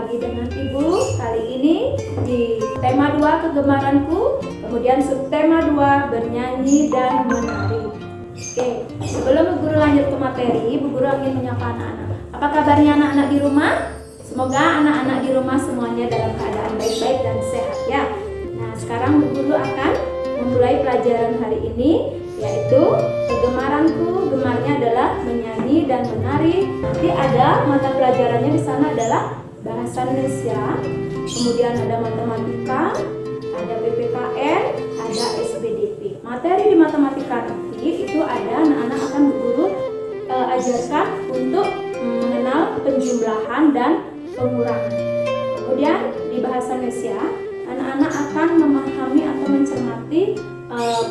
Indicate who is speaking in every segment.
Speaker 1: lagi dengan Ibu. Kali ini di tema 2 kegemaranku, kemudian subtema 2 bernyanyi dan menari. Oke, sebelum Bu Guru lanjut ke materi, Bu Guru ingin menyapa anak-anak. Apa kabarnya anak-anak di rumah? Semoga anak-anak di rumah semuanya dalam keadaan baik-baik dan sehat ya. Nah, sekarang Bu Guru akan memulai pelajaran hari ini, yaitu kegemaranku. Gemarnya adalah menyanyi dan menari. Nanti ada mata pelajarannya di sana adalah bahasa Indonesia, kemudian ada matematika, ada PPKN, ada SPDP. Materi di matematika nanti itu ada anak-anak akan Bu Guru ajarkan untuk mengenal penjumlahan dan pengurangan. Kemudian di bahasa Indonesia anak-anak akan memahami atau mencermati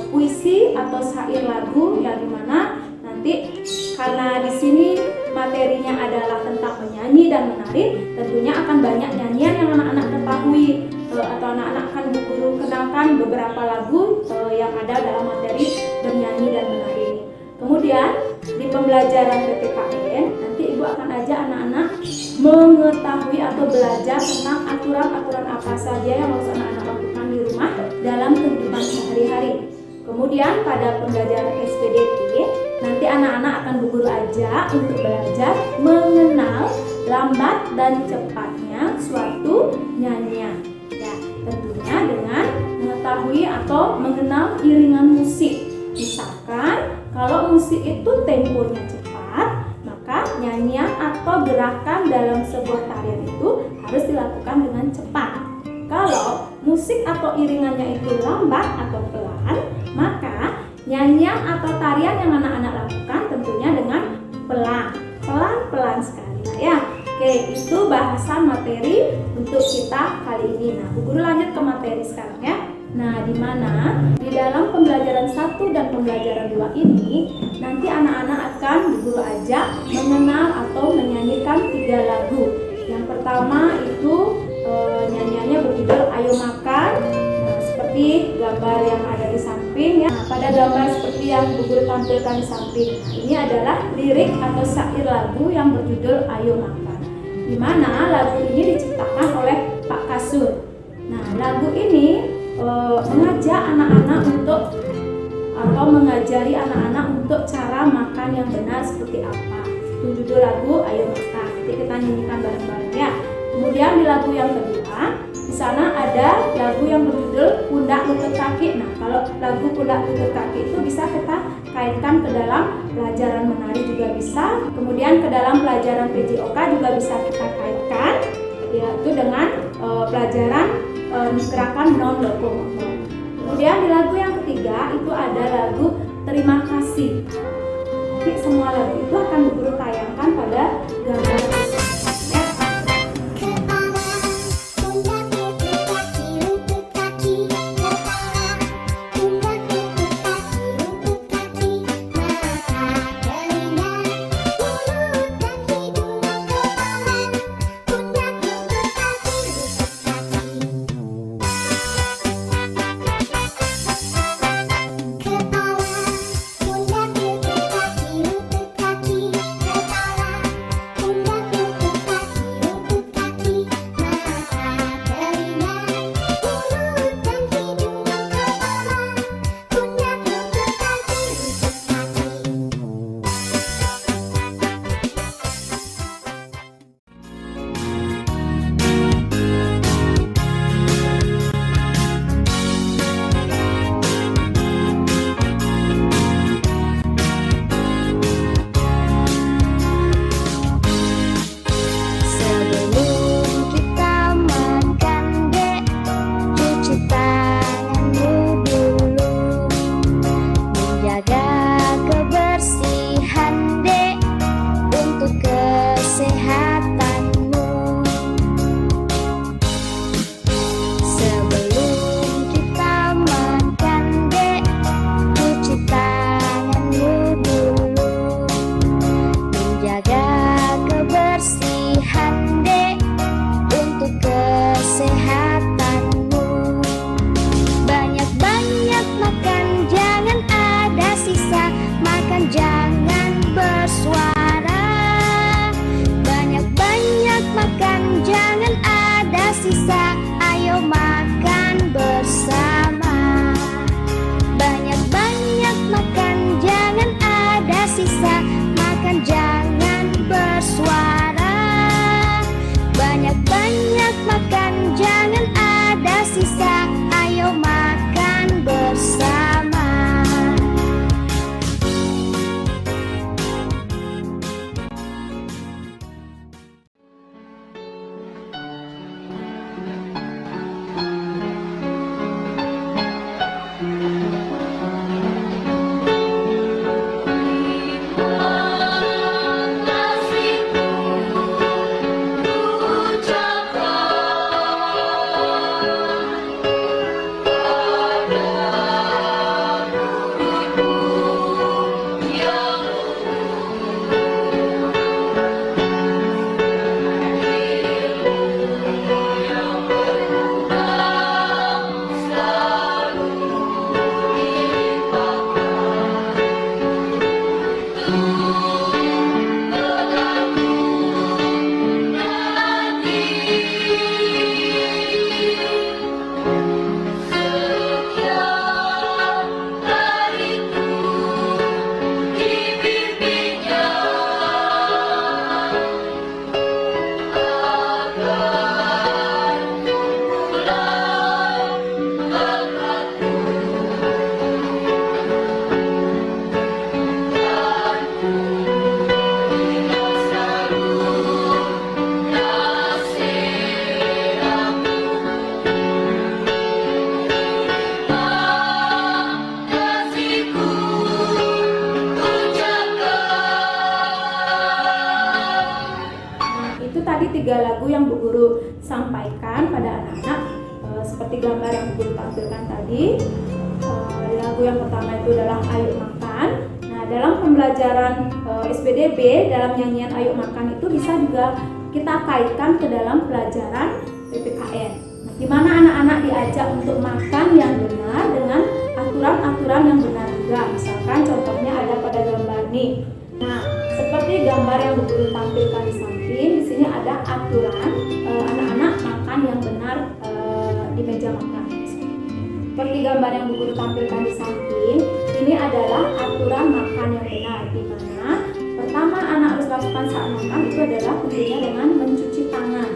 Speaker 1: puisi atau syair lagu yang dimana nanti karena di sini materinya adalah tentang menyanyi dan menari, tentunya akan banyak nyanyian yang anak-anak ketahui atau anak-anak akan Bu Guru kenalkan beberapa lagu yang ada dalam materi bernyanyi dan menari ini. Kemudian di pembelajaran PPKN nanti Ibu akan ajak anak-anak mengetahui atau belajar tentang aturan-aturan apa saja yang harus anak-anak lakukan di rumah dalam kehidupan sehari-hari. Kemudian pada pembelajaran SPDP nanti anak-anak akan Bu Guru ajak untuk belajar mengenal lambat dan cepatnya suatu nyanyian. Ya, tentunya dengan mengetahui atau mengenal iringan musik. Misalkan kalau musik itu temponya cepat, maka nyanyian atau gerakan dalam sebuah tarian itu harus dilakukan dengan cepat. Kalau musik atau iringannya itu lambat atau pelan, maka nyanyian atau tarian yang anak-anak lakukan tentunya dengan pelan-pelan sekali. Nah, ya, oke, itu bahasan materi untuk kita kali ini. Nah, Bu Guru lanjut ke materi sekarang ya. Nah, di mana di dalam pembelajaran 1 dan pembelajaran 2 ini nanti anak-anak akan Bu Guru ajak mengenal atau menyanyikan 3 lagu. Yang pertama itu nyanyiannya berjudul Ayo Makan. Nah, seperti gambar yang ada di samping ya. Nah, pada gambar seperti yang Bu Guru tampilkan di samping, nah, ini adalah lirik atau syair lagu yang berjudul Ayo Makan, di mana lagu ini diciptakan oleh Pak Kasur. Nah, lagu ini mengajak anak-anak untuk atau mengajari anak-anak untuk cara makan yang benar seperti apa. Itu judul lagu Ayo Makan. Nanti kita nyanyikan bareng-bareng ya. Kemudian di lagu yang kedua, di sana ada lagu yang berjudul Pundak Lutut Kaki. Nah, kalau lagu Pundak Lutut Kaki itu bisa kita kaitkan ke dalam pelajaran menari juga bisa. Kemudian ke dalam pelajaran PJOK juga bisa kita kaitkan, yaitu dengan pelajaran gerakan non lokomotor. Kemudian di lagu yang ketiga itu ada lagu Terima Kasih. Jadi semua lagu itu akan Bu Guru tayangkan pada gambar ya. 3 lagu yang Bu Guru sampaikan pada anak-anak, seperti gambar yang Bu Guru tampilkan tadi. Lagu yang pertama itu adalah Ayo Makan. Nah, dalam pembelajaran SPDB, dalam nyanyian Ayo Makan itu bisa juga kita kaitkan ke dalam pelajaran PPKN, di mana anak-anak diajak untuk makan yang benar dengan aturan-aturan yang benar juga. Misalkan contohnya ada pada gambar nih. Nah, seperti gambar yang Bu Guru tampilkan di samping, di sini ada aturan anak-anak makan yang benar di meja makan. Seperti gambar yang Bu Guru tampilkan di samping, ini adalah aturan makan yang benar, di mana pertama anak harus lakukan saat makan itu adalah tentunya dengan mencuci tangan.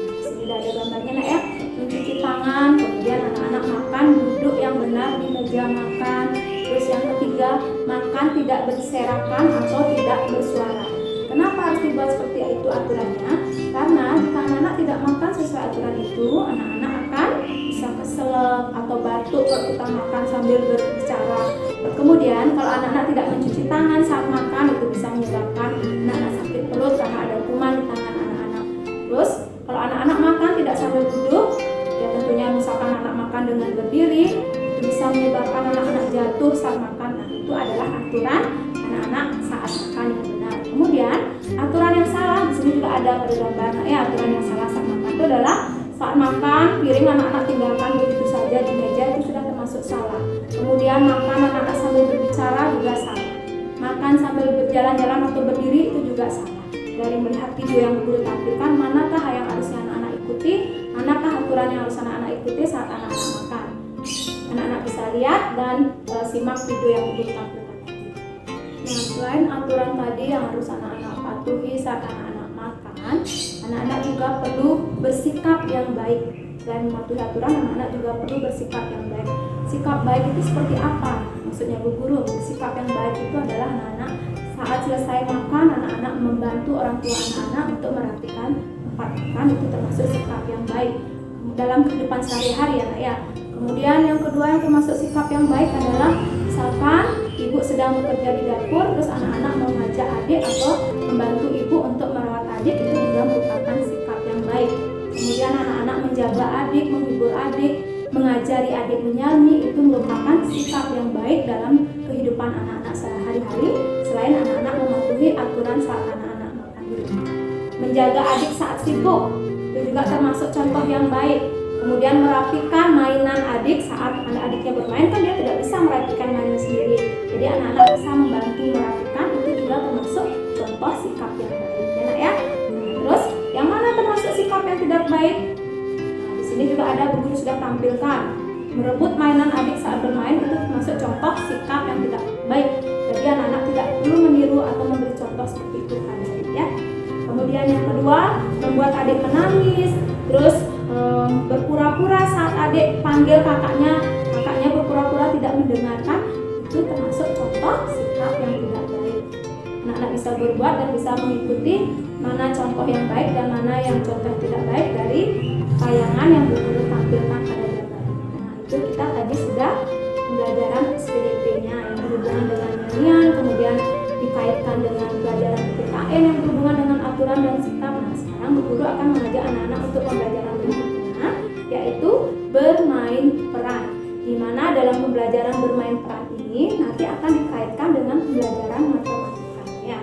Speaker 1: Di sini ada gambarnya nak ya, mencuci tangan, kemudian anak-anak makan duduk yang benar di meja makan. Terus yang ketiga, makan tidak berserakan atau tidak bersuara. Kenapa harus dibuat seperti itu aturannya? Karena jika anak-anak tidak makan sesuai aturan itu, anak-anak akan bisa keselak atau batuk kalau kita makan sambil berbicara. Kemudian kalau anak-anak tidak mencuci tangan saat makan, itu bisa menyebabkan anak-anak sakit perut karena ada kuman di tangan anak-anak. Terus kalau anak-anak makan tidak sambil duduk, ya tentunya misalkan anak makan dengan berdiri, itu bisa menyebabkan anak-anak jatuh saat makan. Nah, itu adalah aturan anak-anak saat makan yang benar. Kemudian aturan yang salah, di sini juga ada pada gambar. Aturan yang salah saat makan itu adalah saat makan piring anak-anak tinggalkan begitu saja di meja, itu sudah termasuk salah. Kemudian makan anak-anak sambil berbicara juga salah. Makan sambil berjalan-jalan atau berdiri itu juga salah. Dari melihat video yang Bu Guru tampilkan, manakah yang harusnya anak-anak ikuti, manakah aturan yang harus anak-anak ikuti saat anak-anak makan. Anak-anak bisa lihat dan simak video yang Bu Guru tampilkan tadi. Nah, selain aturan tadi yang harus anak-anak patuhi saat anak-anak makan, anak-anak juga perlu bersikap yang baik. Selain mematuhi aturan, anak-anak juga perlu bersikap yang baik. Sikap baik itu seperti apa? Maksudnya Bu Guru, sikap yang baik itu adalah anak-anak saat selesai makan, anak-anak membantu orang tua anak-anak untuk merapikan tempat makan, itu termasuk sikap yang baik dalam kehidupan sehari-hari ya, Nak ya. Kemudian yang kedua yang termasuk sikap yang baik adalah misalkan ibu sedang bekerja di dapur, terus anak-anak mengajak adik atau membantu ibu untuk merawat adik, itu juga merupakan sikap yang baik. Kemudian anak-anak menjaga adik, menghibur adik, mengajari adik menyanyi, itu merupakan sikap yang baik dalam kehidupan anak-anak sehari-hari. Selain anak-anak mematuhi aturan saat anak-anak makan di rumah. Menjaga adik saat sibuk, itu juga termasuk contoh yang baik. Kemudian merapikan mainan adik saat adik-adiknya bermain, kan dia tidak bisa merapikan mainan sendiri. Jadi anak-anak bisa membantu merapikan, itu juga termasuk contoh sikap yang baik ya, Nak ya. Terus yang mana termasuk sikap yang tidak baik? Nah, di sini juga ada Bu Guru sudah tampilkan. Merebut mainan adik saat bermain itu termasuk contoh sikap yang tidak baik. Jadi anak-anak tidak perlu meniru atau memberi contoh seperti itu pada adik ya. Kemudian yang kedua, membuat adik menangis, terus berpura-pura saat adik panggil kakaknya berpura-pura tidak mendengarkan, itu termasuk contoh sikap yang tidak baik. Anak-anak bisa berbuat dan bisa mengikuti mana contoh yang baik dan mana yang contoh yang tidak baik dari tayangan yang Bu Guru tampilkan pada gambar. Nah, itu kita tadi sudah pembelajaran SPDP-nya yang berhubungan dengan nyanyian, kemudian dikaitkan dengan pelajaran PPKN yang berhubungan dengan aturan dan sikap. Nah, sekarang Bu Guru akan mengajak anak-anak untuk pembelajaran berikutnya, yaitu bermain peran. Di mana dalam pembelajaran bermain peran ini nanti akan dikaitkan dengan pembelajaran matematika ya.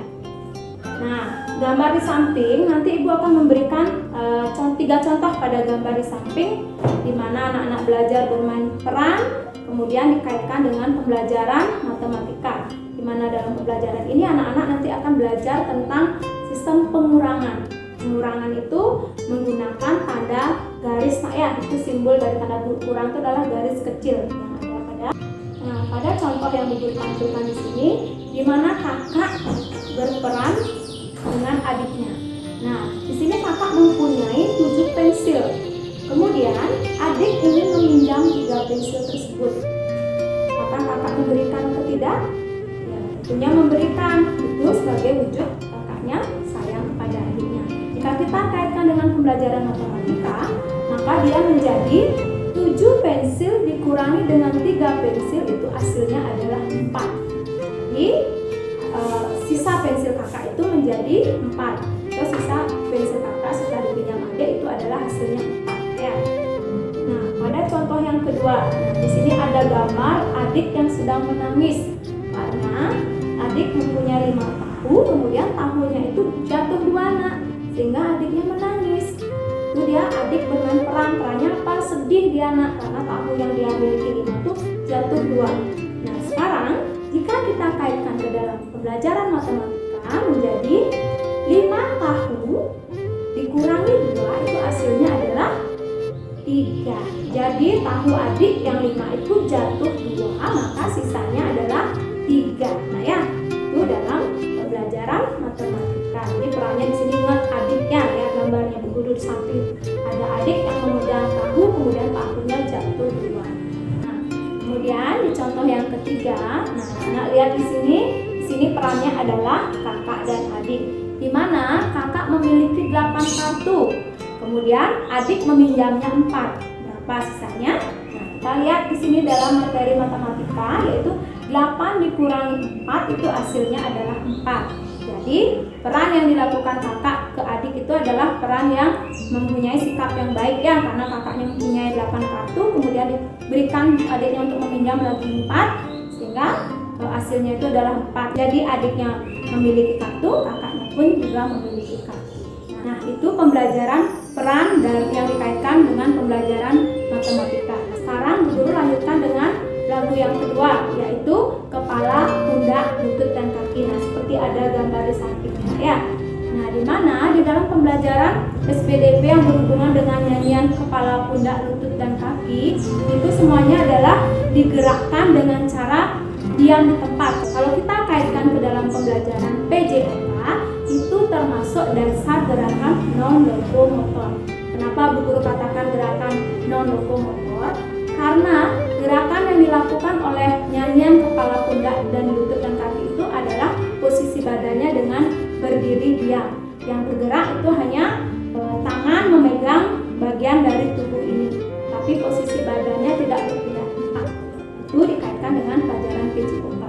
Speaker 1: Nah, gambar di samping nanti Ibu akan memberikan 3 contoh pada gambar di samping, di mana anak-anak belajar bermain peran, kemudian dikaitkan dengan pembelajaran matematika. Di mana dalam pembelajaran ini anak-anak nanti akan belajar tentang sistem pengurangan. Pengurangan itu menggunakan tanda garis, ya, itu simbol dari tanda kurang itu adalah garis kecil yang ada pada. Nah, pada contoh yang ditampilkan di sini, di mana kakak berperan dengan adiknya. Nah, di sini kakak mempunyai 7 pensil. Kemudian adik ingin meminjam 3 pensil tersebut. Apakah kakak memberikan atau tidak? Ya, tentunya memberikan. Itu sebagai wujud kakaknya sayang kepada adiknya. Jika kita kaitkan dengan pembelajaran matematika, maka dia menjadi 7 pensil dikurangi dengan 3 pensil, itu hasilnya adalah 4. Jadi sisa pensil kakak itu menjadi 4. Terus sisa pensil kakak setelah dipinjam kedua. Nah, di sini ada gambar adik yang sedang menangis karena adik mempunyai 5 tahu, kemudian tahunya itu jatuh 2 nak, sehingga adiknya menangis. Itu dia adik bermain perannya apa? Sedih dia nak, karena tahu yang dia miliki 5 itu jatuh 2. Nah, sekarang jika kita kaitkan ke dalam pembelajaran matematika menjadi 5 tahu dikurangi 2 itu hasilnya adalah 3. Jadi tahu adik yang 5 itu jatuh 2, maka sisanya adalah 3. Nah ya, itu dalam pembelajaran matematika. Jadi perannya di sini ingat adiknya ya, gambarnya Bu Guru di samping ada adik yang memegang tahu, kemudian tahunya jatuh 2. Nah, kemudian di contoh yang ketiga, nah anak lihat di sini perannya adalah kakak dan adik, di mana kakak memiliki 8 kartu, kemudian adik meminjamnya 4. Berapa sisanya? Nah, kita lihat di sini dalam materi matematika, yaitu 8 dikurangi 4 itu hasilnya adalah 4. Jadi peran yang dilakukan kakak ke adik itu adalah peran yang mempunyai sikap yang baik ya, karena kakaknya mempunyai 8 kartu, kemudian diberikan adiknya untuk meminjam lagi 4, sehingga hasilnya itu adalah 4. Jadi adiknya memiliki kartu, kakaknya pun juga memiliki kartu. Nah, itu pembelajaran peran dan yang dikaitkan dengan pembelajaran matematika. Sekarang Bu Guru lanjutkan dengan lagu yang kedua, yaitu kepala, pundak, lutut, dan kaki. Nah, seperti ada gambar di sampingnya ya. Nah, di mana di dalam pembelajaran SPDP yang berhubungan dengan nyanyian kepala, pundak, lutut, dan kaki, itu semuanya adalah digerakkan dengan cara diam di tempat. Kalau kita kaitkan ke dalam pembelajaran PJOK, itu termasuk dasar gerakan non-lokomotor. Kenapa Bu Guru katakan gerakan non-lokomotor? Karena gerakan yang dilakukan oleh nyanyian kepala, pundak, dan lutut, dan kaki itu adalah posisi badannya dengan berdiri diam. Yang bergerak itu hanya tangan memegang bagian dari tubuh ini, tapi posisi badannya tidak berpindah-pindah. Itu dikaitkan dengan pelajaran PJOK.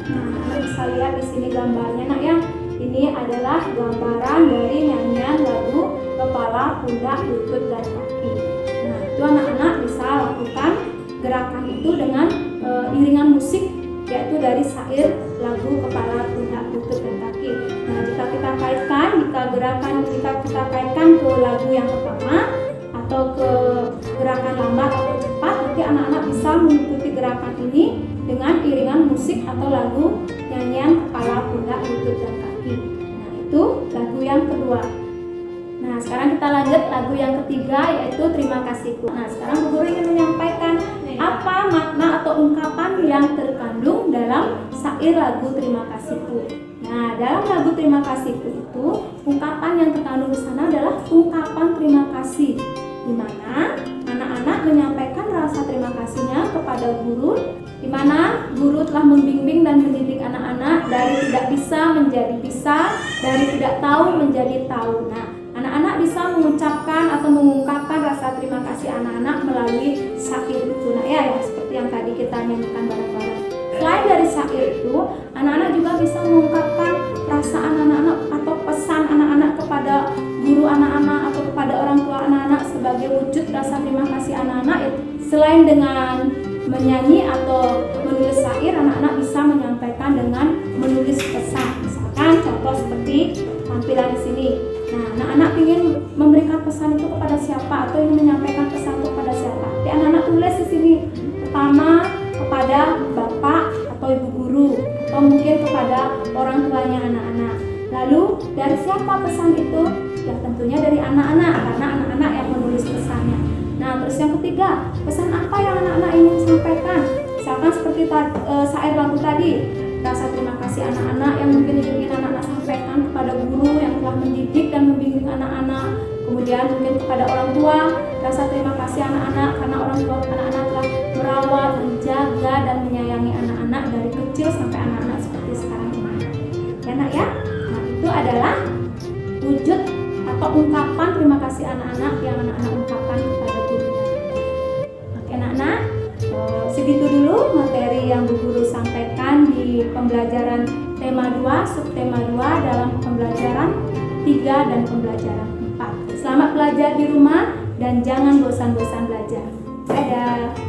Speaker 1: Nah, bisa lihat di sini gambarnya nak ya. Ini adalah gambaran dari nyanyian lagu kepala, pundak, lutut, dan kaki. Nah, itu anak-anak bisa lakukan gerakan itu dengan iringan musik, yaitu dari syair lagu kepala, pundak, lutut, dan kaki. Nah, jika kita kaitkan ke lagu yang pertama atau ke gerakan lambat atau cepat, nanti anak-anak bisa mengikuti gerakan ini dengan iringan musik atau lagu nyanyian kepala, pundak, lutut, dan kaki. Nah, itu lagu yang kedua. Nah, sekarang kita lanjut lagu yang ketiga, yaitu Terima Kasihku. Nah, sekarang Bu Guru ingin menyampaikan apa makna atau ungkapan yang terkandung dalam syair lagu Terima Kasihku. Nah, dalam lagu Terima Kasihku itu, ungkapan yang terkandung di sana adalah ungkapan terima kasih, di mana anak-anak menyampaikan rasa terima kasihnya kepada guru, di mana guru telah membimbing dan mendidik anak-anak dari tidak bisa menjadi bisa, dari tidak tahu menjadi tahu. Nah, anak-anak bisa mengucapkan atau mengungkapkan rasa terima kasih anak-anak melalui syair itu. Nah ya, seperti yang tadi kita nyanyikan bareng-bareng. Selain dari syair itu, anak-anak juga bisa mengungkapkan perasaan anak-anak atau pesan anak-anak kepada guru anak-anak atau kepada orang tua anak-anak sebagai wujud rasa terima kasih anak-anak. Selain dengan menyanyi atau menulis syair, anak-anak bisa menyampaikan dengan menulis pesan. Misalkan contoh seperti tampilan di sini. Nah, anak-anak ingin memberikan pesan itu kepada siapa atau ingin menyampaikan pesan itu kepada siapa? Jadi anak-anak tulis di sini. Pertama kepada bapak atau ibu guru, atau mungkin kepada orang tuanya anak-anak. Lalu dari siapa pesan itu? Ya tentunya dari anak-anak, karena anak-anak yang menulis pesannya. Nah, terus yang ketiga, pesan apa yang anak-anak ingin sampaikan? Misalkan seperti syair lagu tadi, rasa terima kasih anak-anak yang mungkin ingin anak-anak sampaikan kepada guru yang telah mendidik dan membimbing anak-anak. Kemudian mungkin kepada orang tua, rasa terima kasih anak-anak karena orang tua anak-anak telah merawat, menjaga, dan menyayangi anak-anak dari kecil sampai anak-anak seperti sekarang ini. Ya nak ya? Nah, itu adalah wujud atau ungkapan terima kasih anak-anak yang anak-anak ungkapkan kepada gurunya. Oke anak-anak, segitu dulu materi yang Bu Guru sampaikan di pembelajaran tema 2, subtema 2 dalam pembelajaran 3 dan pembelajaran 4. Selamat belajar di rumah dan jangan bosan-bosan belajar. Dadah.